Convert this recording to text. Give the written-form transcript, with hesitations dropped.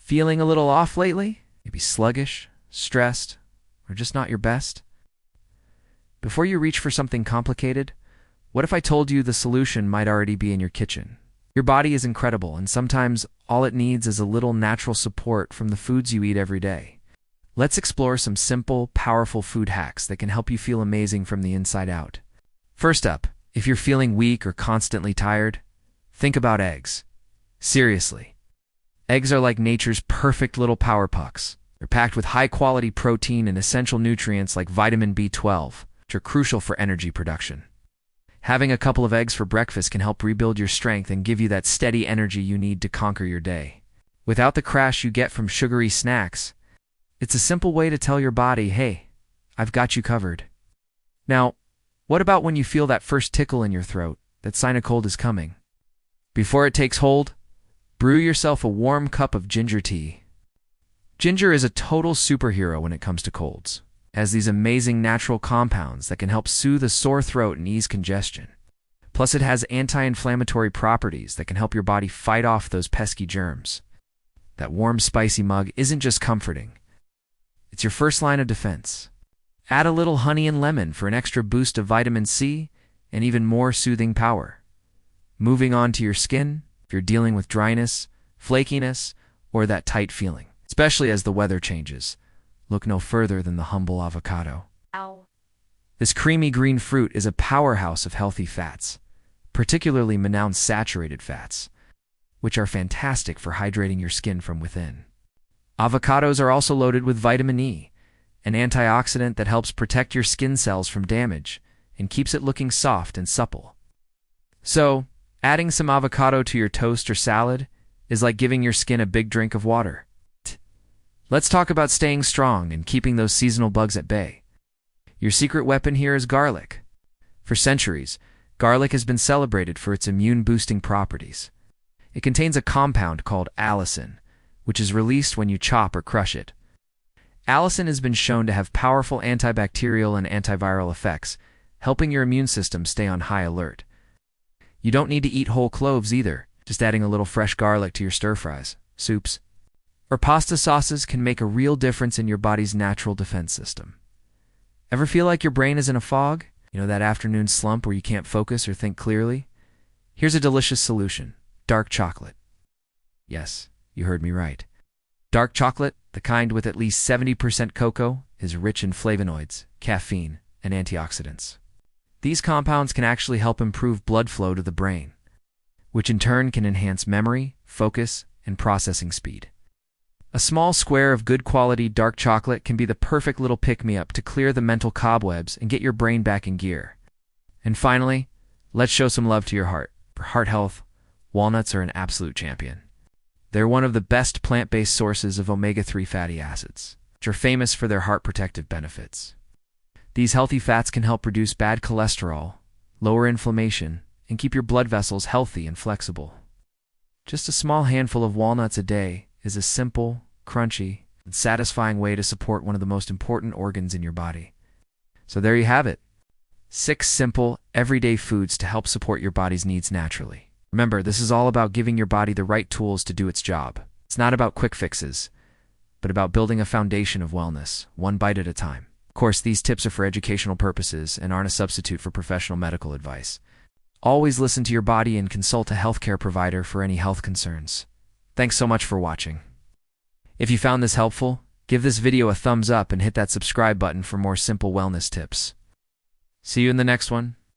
Feeling a little off lately? Maybe sluggish, stressed, or just not your best? Before you reach for something complicated, what if I told you the solution might already be in your kitchen? Your body is incredible, and sometimes all it needs is a little natural support from the foods you eat every day. Let's explore some simple, powerful food hacks that can help you feel amazing from the inside out. First up, if you're feeling weak or constantly tired, think about eggs. Seriously. Eggs are like nature's perfect little power pucks. They're packed with high-quality protein and essential nutrients like vitamin B12, which are crucial for energy production. Having a couple of eggs for breakfast can help rebuild your strength and give you that steady energy you need to conquer your day. Without the crash you get from sugary snacks, it's a simple way to tell your body, hey, I've got you covered. Now, what about when you feel that first tickle in your throat, that sign a cold is coming? Before it takes hold, brew yourself a warm cup of ginger tea. Ginger is a total superhero when it comes to colds. It has these amazing natural compounds that can help soothe a sore throat and ease congestion. Plus, it has anti-inflammatory properties that can help your body fight off those pesky germs. That warm, spicy mug isn't just comforting. It's your first line of defense. Add a little honey and lemon for an extra boost of vitamin C and even more soothing power. Moving on to your skin, if you're dealing with dryness, flakiness, or that tight feeling, especially as the weather changes, look no further than the humble avocado. Ow. This creamy green fruit is a powerhouse of healthy fats, particularly monounsaturated fats, which are fantastic for hydrating your skin from within. Avocados are also loaded with vitamin E, an antioxidant that helps protect your skin cells from damage and keeps it looking soft and supple. So, adding some avocado to your toast or salad is like giving your skin a big drink of water. Let's talk about staying strong and keeping those seasonal bugs at bay. Your secret weapon here is garlic. For centuries, garlic has been celebrated for its immune-boosting properties. It contains a compound called allicin, which is released when you chop or crush it. Allicin has been shown to have powerful antibacterial and antiviral effects, helping your immune system stay on high alert. You don't need to eat whole cloves either. Just adding a little fresh garlic to your stir-fries, soups, or pasta sauces can make a real difference in your body's natural defense system. Ever feel like your brain is in a fog? You know, that afternoon slump where you can't focus or think clearly? Here's a delicious solution: dark chocolate. Yes, you heard me right. Dark chocolate, the kind with at least 70% cocoa, is rich in flavonoids, caffeine, and antioxidants. These compounds can actually help improve blood flow to the brain, which in turn can enhance memory, focus, and processing speed. A small square of good quality dark chocolate can be the perfect little pick-me-up to clear the mental cobwebs and get your brain back in gear. And finally, let's show some love to your heart. For heart health, walnuts are an absolute champion. They're one of the best plant-based sources of omega-3 fatty acids, which are famous for their heart protective benefits. These healthy fats can help reduce bad cholesterol, lower inflammation, and keep your blood vessels healthy and flexible. Just a small handful of walnuts a day is a simple, crunchy, and satisfying way to support one of the most important organs in your body. So there you have it. 6 simple, everyday foods to help support your body's needs naturally. Remember, this is all about giving your body the right tools to do its job. It's not about quick fixes, but about building a foundation of wellness, one bite at a time. Of course, these tips are for educational purposes and aren't a substitute for professional medical advice. Always listen to your body and consult a healthcare provider for any health concerns. Thanks so much for watching. If you found this helpful, give this video a thumbs up and hit that subscribe button for more simple wellness tips. See you in the next one.